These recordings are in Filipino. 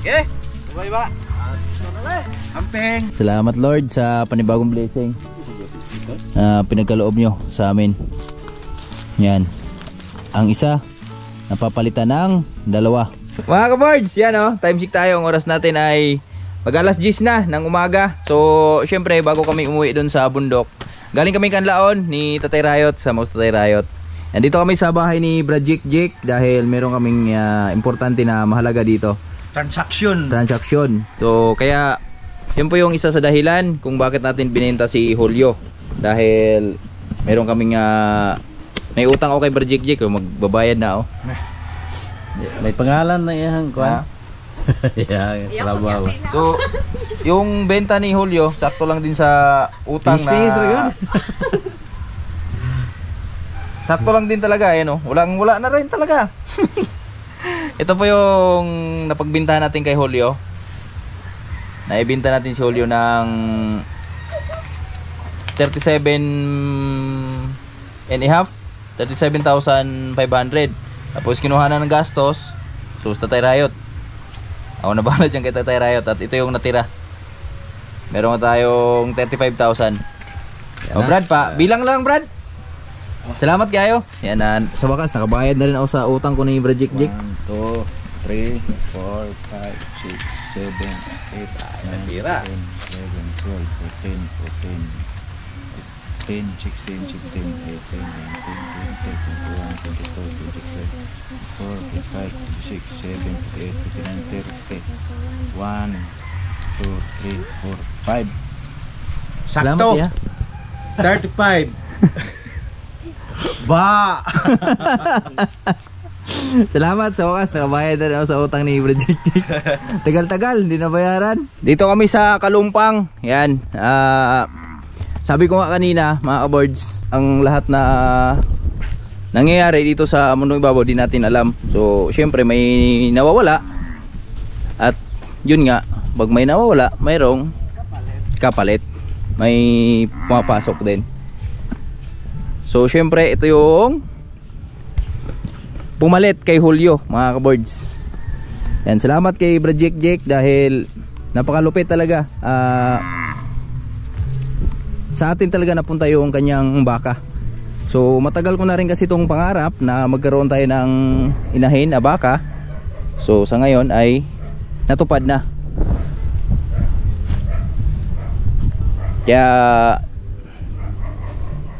Sige. Sabay ba? Amping. Salamat Lord sa panibagong blessing. Pinagkaloob nyo sa amin. Yan. Ang isa, napapalitan ng dalawa. Mga ka-birds, yan o. Time check tayo. Ang oras natin ay mag-alas 10 na ng umaga. So, syempre, bago kami umuwi dun sa bundok, galing kami Kanlaon ni Tatay Rayot, sa Mouse Tatay Rayot. Nandito kami sa bahay ni Brad Jik dahil meron kaming importante na mahalaga dito. Transaksyon. So, kaya yun po yung isa sa dahilan kung bakit natin binenta si Julio. Dahil meron kaming may utang ako kay Brad Jik, magbabayad na ako. May pangalan na yan, kuha. So, yung benta ni Julio, sakto lang din sa utang na... Sakto lang din talaga, no? Wala na rin talaga. Ito po yung napagbintahan natin kay Julio. Naibinta natin si Julio ng 37,500. Tapos kinuha na ng gastos. So, Tatay Rayot. Ako na bahala dyan kay Tatay Rayot. At ito yung natira. Meron tayong 35,000. O Brad pa, bilang lang Brad. Salamat kayo. Yan na, sa wakas nakabayad na rin ako sa utang ko ni Brad Jik. 1, 2, 3, 4, 5, 6, 7, 8, 9, 10, 11, 12, 13, 14, 15, 16, 17, 18, 19, 20, 21, 22, 23, 24, 5. Sakto. 35. Ba! Salamat sa wakas, nakabayad na rin ako sa utang ni Brad Jik. Tagal-tagal, hindi nabayaran. Dito kami sa Kalumpang. Yan. Sabi ko nga kanina, mga ka-birds, ang lahat na nangyayari dito sa Mundong Ibabaw di natin alam. So, syempre may nawawala. At yun nga, pag may nawawala, mayroong kapalit. May pumapasok din. So syempre ito yung pumalit kay Julio, mga ka-birds. Yan, salamat kay Brad Jik dahil napakalupit talaga. Sa atin talaga napunta yung kanyang baka. So matagal ko na rin kasi itong pangarap na magkaroon tayo ng inahin na baka. So sa ngayon ay natupad na. Kaya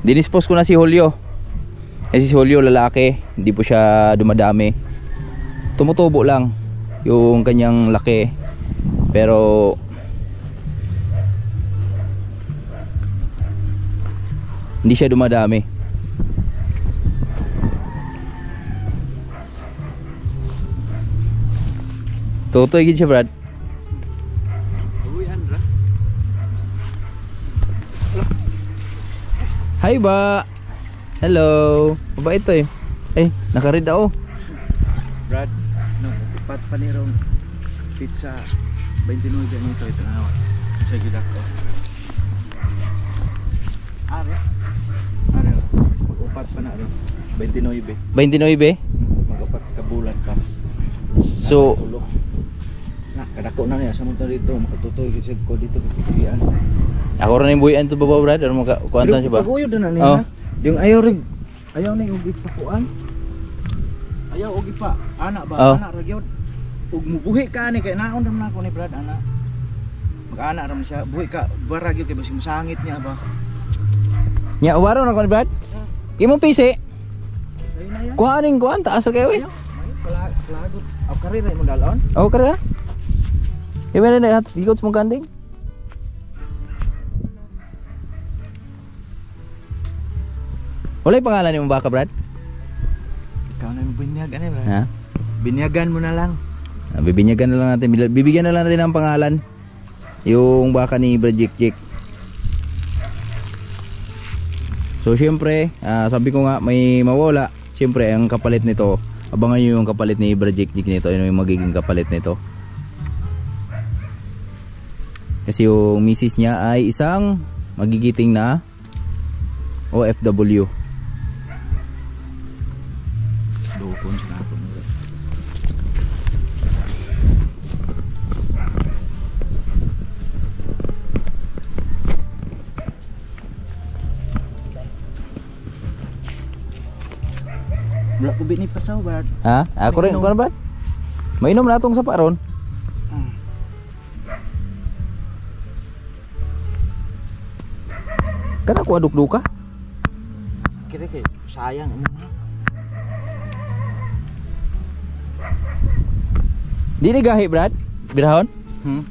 dinispose ko na si Julio. Kasi si Julio lalaki, hindi po siya dumadami. Tumutubo lang yung kanyang laki. Pero hindi siya dumadami. Tutoy gid siya, Brad. Hi ba? Hello. Ba ito eh. Ay, nakaread ako. Brad, no, pat panirong pizza 29 ganito ito na. Sa gidak ko. Are. Mag-upat pa na rin. 29. 29? Mag-upat ka bulan pas. So, kadako na niya sa motor dito, makatutoy kasi ko dito pagpilian. Ako rin yung buhian to baba, Brad. Ano kuantan siya ba? Paguyod na niya. Yung ayaw na yung ipakuan. Ayaw og ipa anak ba, anak ra gyud. Ug mubuhi ka ni kay naon ra nako ni Brad anak. Mag-anak ra man siya, buhi ka bara gyud kay basig masangit niya ba. Nya waro na ko ni Brad. Imong pisi. Ayun na yan. Kuhaning kuan taas ra kayo eh. Palagot. Aw kari ra mo dalon. Oh, kara. Iban na hat, ikot mo kanding. Wala yung pangalan ni mong baka, Brad? Ikaw na yung binyagan eh, Brad. Ha? Binyagan mo na lang. Bibinyagan na lang natin. Bibigyan na lang natin ng pangalan. Yung baka ni Brad Jik. So, syempre, sabi ko nga, may mawala. Syempre, ang kapalit nito, abangan nyo yung kapalit ni Brad Jik nito. Ano yung magiging kapalit nito. Kasi yung misis niya ay isang magigiting na OFW. ubi ni pasaw Brad. Ha? Ako rin, kuno ba? Mainom na atong sapa ron. Kana ko aduk-duka. Kira kay sayang mo. Di ni gahi, Brad? Birahon?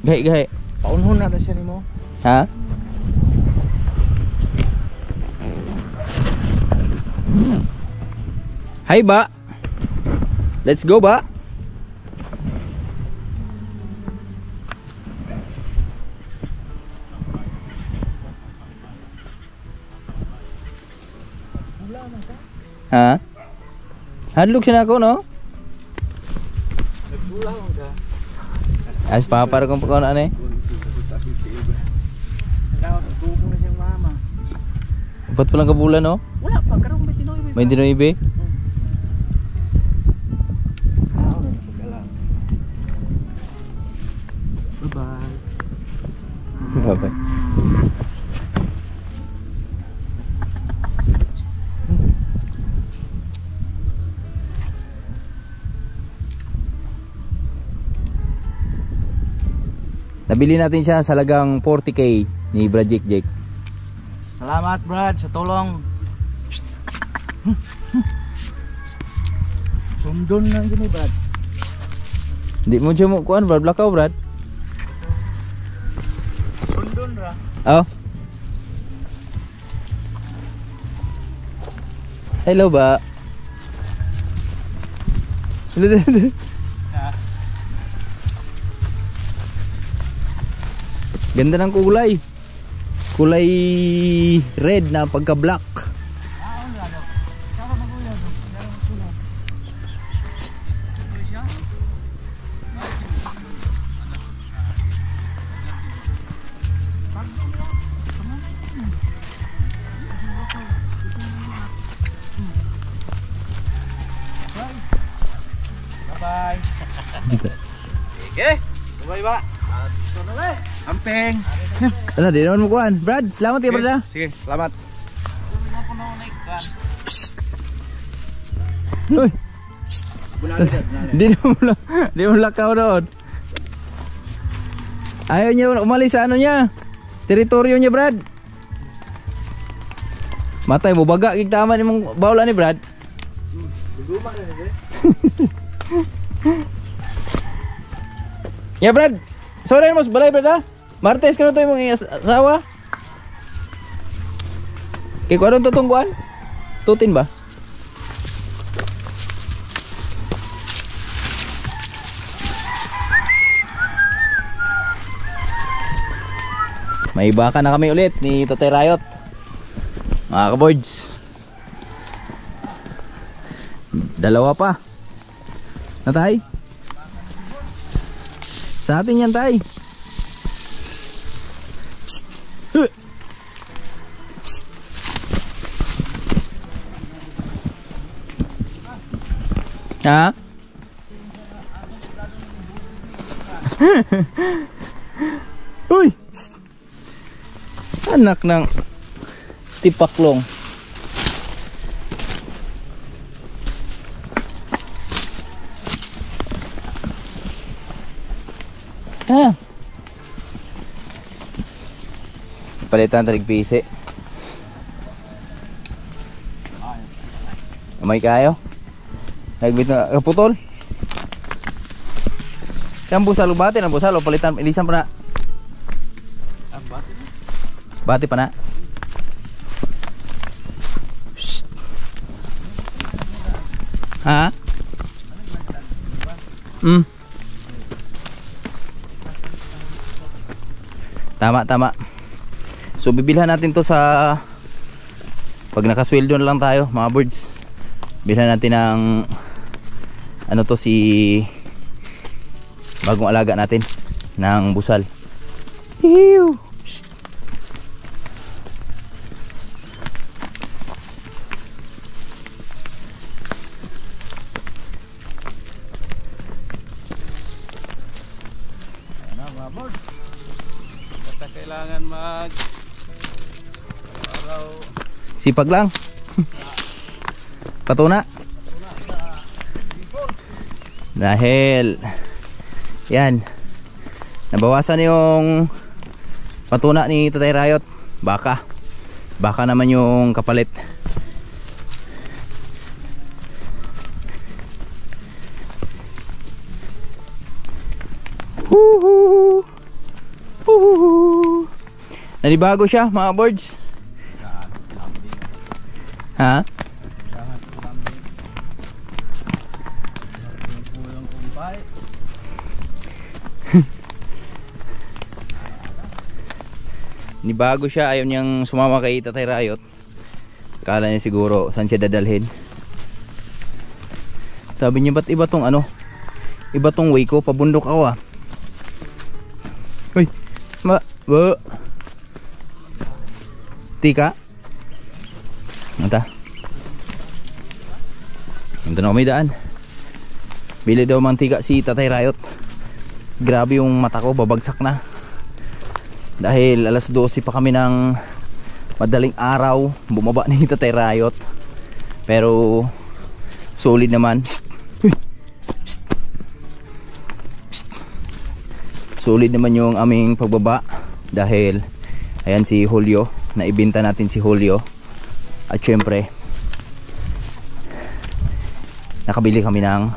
Gahi. Paunhon na siya nimo. Ha? Hi ba? Let's go ba? Ha? Hadlok siya na ako, no? Nagbulang ka. As papar kong pagkaon ano eh. Daw tubo na siyang mama. Upat pa lang kabulan, no? Wala pa karong 29. 29. Bye-bye. Bye-bye. Nabili natin siya sa halagang 40k ni Brad Jake. Salamat Brad sa tulong. Sundon na gini Brad. Hindi mo siya mo kuan Brad, blakaw Brad. Sundon ra. Oh. Hello ba? Ganda ng kulay. Kulay red na pagka-black. Bye. Okay. Bye ba? Amping. Ano, di naman mo kuhan. Brad, salamat ya Brad. Sige, salamat. Uy. Di mo lakaw doon. Ayaw niya umalis sa ano niya. Teritoryo niya Brad. Matay mo baga kig tama ni mong bawla ni Brad. Duguma na ni. Ya Brad. Sorry mas balay Brad ha. Martes ka na tayo mong asawa. Kaya kung anong tutungguan? Tutin ba? May baka na kami ulit ni Tatay Rayot. Mga kaboards. Dalawa pa. Natay? Sa atin yan tay. Ha? Uy! Anak ng tipaklong. Ha? Palitan tarig pisi. Amay kayo. Nagbit na kaputol. Yang busal bati na busal o palitan ilisan pa na. Bati pa na. Shhh. Ha? Tama. So bibilhan natin to sa pag nakasweldo na lang tayo mga birds. Bilhan natin ng ano to si bagong alaga natin ng busal. Ew. Shhh. Kailangan mag araw sipag lang. Patuna. Dahil yan, nabawasan yung patuna ni Tatay Rayot. Baka naman yung kapalit. Nanibago siya mga boards. Ha? Nibago siya, ayaw niyang sumama kay Tatay Rayot. Kala niya siguro saan siya dadalhin. Sabi niya, ba't iba tong ano? Iba tong way ko, pabundok ako ah. Uy, tika. Anta. Ito na kami daan. Bili daw mantika si Tatay Rayot. Grabe yung mata ko, babagsak na. Dahil alas 12 pa kami ng madaling araw, bumaba ni Tatay Rayot. Pero solid naman. Solid naman yung aming pagbaba. Dahil ayan si Julio, naibenta natin si Julio. At syempre nakabili kami ng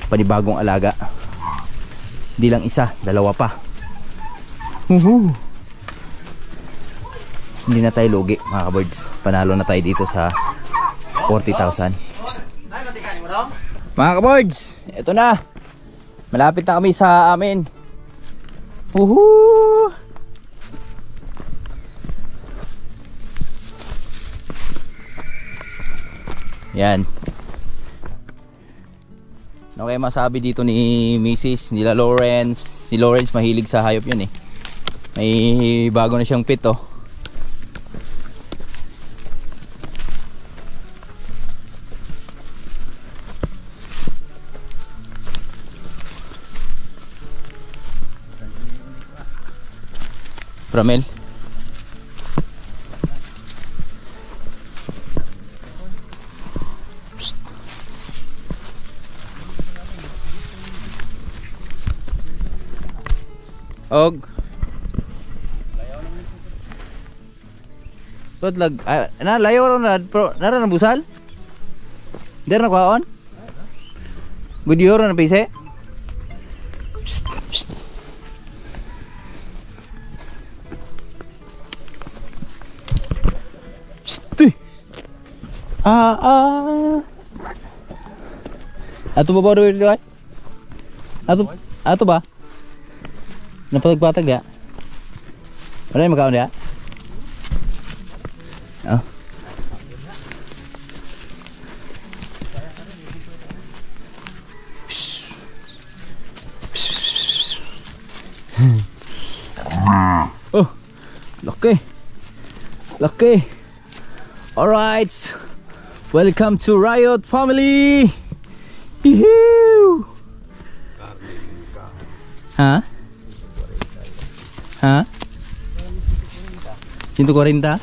panibagong alaga. Di lang isa, dalawa pa. Hindi na tayo lugi mga kabirds. Panalo na tayo dito sa 40,000. Mga kabirds, eto na. Malapit na kami sa amin. Yan. Ano kaya masabi dito ni Mrs. nila Lawrence? Si Lawrence mahilig sa hayop yun eh. May bago na siyang pit oh. Pramel. Og Tudlag na layo na pro nara na busal. Der na kwaon. Good euro na pise. Psst, psst. Psst. Ato ba ba dito ay? Ato ba? Napatag-patag dia. Wala yung magkaon dia? Oh. Oh, laki. Laki. Alright. Welcome to Rayot family. Yee-hoo. Ha? Ha? 140?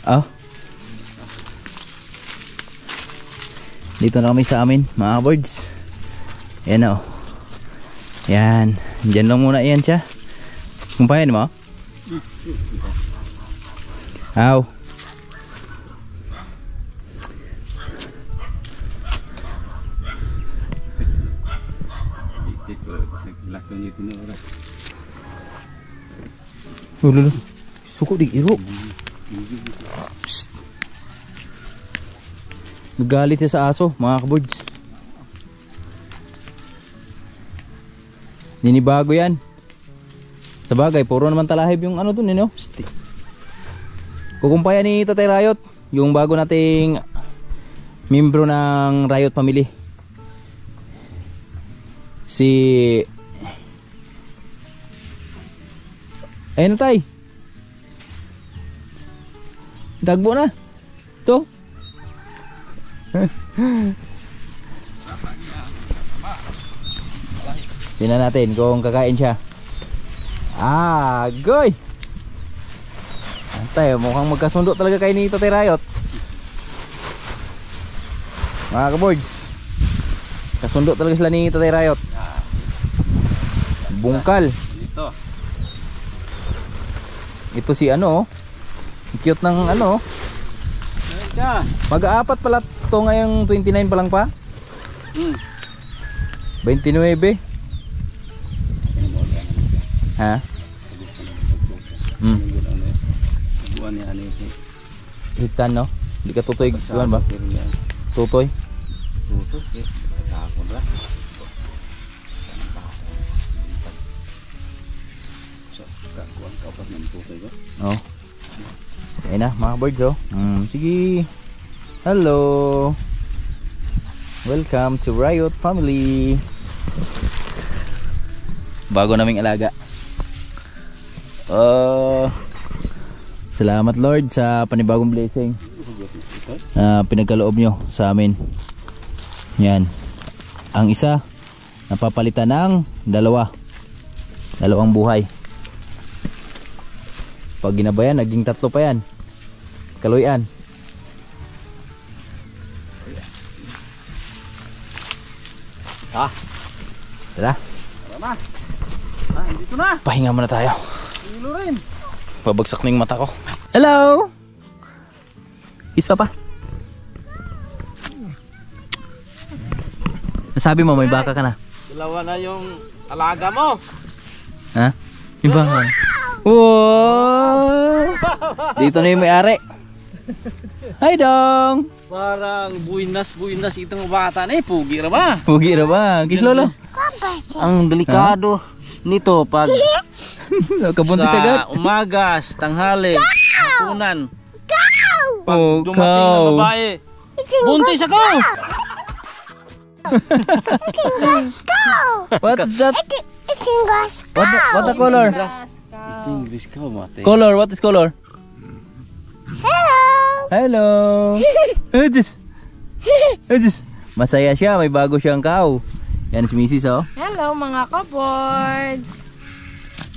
Oh. Dito na kami sa amin mga birds. Yan o. Yan. Diyan lang muna yan siya. Kumpayan mo? Aw. Lulu. Suko di iro. Nagalit siya sa aso, mga kabords. Ninibago yan. Sa bagay, puro naman talahib yung ano dun, you know? Kukumpaya ni Tatay Rayot, yung bago nating membro ng Rayot family. Si... Ayun na tay. Tagbo na. Ito. Tingnan natin kung kakain siya. Goy! Antay, mukhang magkasundo talaga kayo ni Tatay Rayot. Mga kaboards, kasundo talaga sila ni Tatay Rayot. Bungkal. Ito si ano, cute ng ano. Mag-aapat pala to ngayong 29 pa lang pa. 29. Ha? Buwan ni ano ito. Hitan no? Hindi ka tutoy buwan ba? Tutoy? Tutoy. Takot ba? So, kakuan ka pa ng tutoy ba? Oh. Ayun na mga birds oh. Sige. Hello. Welcome to Riot Family. Bago naming alaga. Salamat Lord sa panibagong blessing. Pinagkaloob nyo sa amin. Yan. Ang isa napapalitan ng dalawang buhay. Pag ginabayan naging 3 pa yan. Kaluyan. Tara. Dito na. Pahinga muna tayo. Hilo rin. Pabagsak na yung mata ko. Hello! Kiss papa. Nasabi mo may baka ka na. Dalawa na yung alaga mo. Ha? Yung baka. Wow! Dito na yung may-ari. Hi dong! Parang buinas itong bata na pugi ra ba? Pugi na ba? Kiss lolo. Ang delikado nito pag Kabuntis agad. sa umagas, tanghali, hapunan. Pag Oh, dumating na cow. babae, buntis ako! What's that? What the color? English ka mate. Color, what is color? Hello. Ejis. Masaya siya, may bago siyang cow. Yan si Mrs. oh. Hello mga kaboards!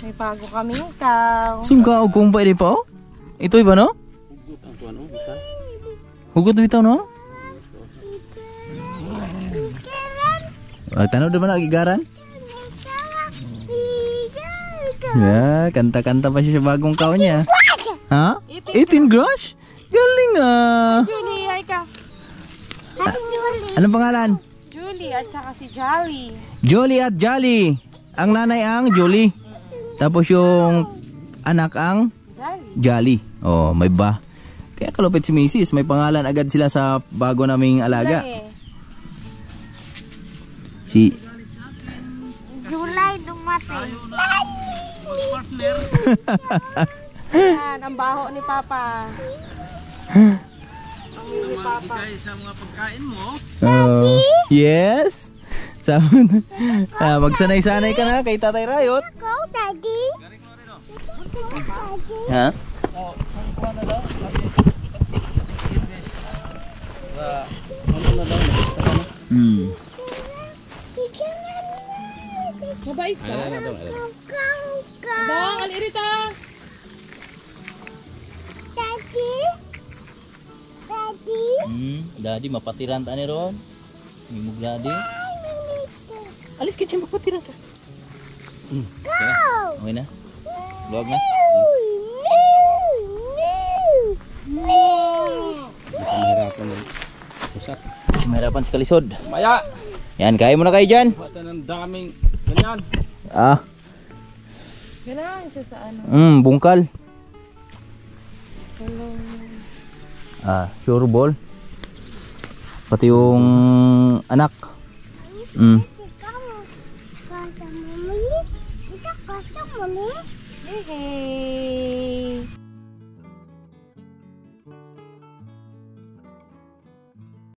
May bago kaming cow. Sum cow kung pa pa oh. Ito iba no? Hugot bitaw no? Tanaw naman ang igaran? Yeah, kanta-kanta pa siya sa bagong cow niya. Ha? 18 grosh? Galing ah. Julie, hi ka. Anong pangalan? Julie at saka si Jolly. Jolly at Jolly. Ang nanay ang Jolly. Tapos yung anak ang Jolly. Jolly. Oh, may ba? Kaya kalupit si Mrs. May pangalan agad sila sa bago naming alaga. Si July dumating. Yan, ang baho ni Papa. Bigay sa mga pagkain mo. yes. Magsanay-sanay ka na kay Tatay Rayot. Go, Daddy. Ha? Mabait ka. Dong, alirita. Daddy. Daddy. Daddy mapatiran ta ni ron. Mimug daddy. Alis ka siya mapatiran ta. Go. Okay na? Luwag na? Mahirapan mo. Usap. Si mahirapan sa kalisod. Maya. Yan, kaya mo na kayo dyan. Bata ng daming ganyan. Ganahan siya sa ano. Bungkal. Hello. Sure ball. Pati yung anak. Kasa mami. Isa kasa mami. Hey.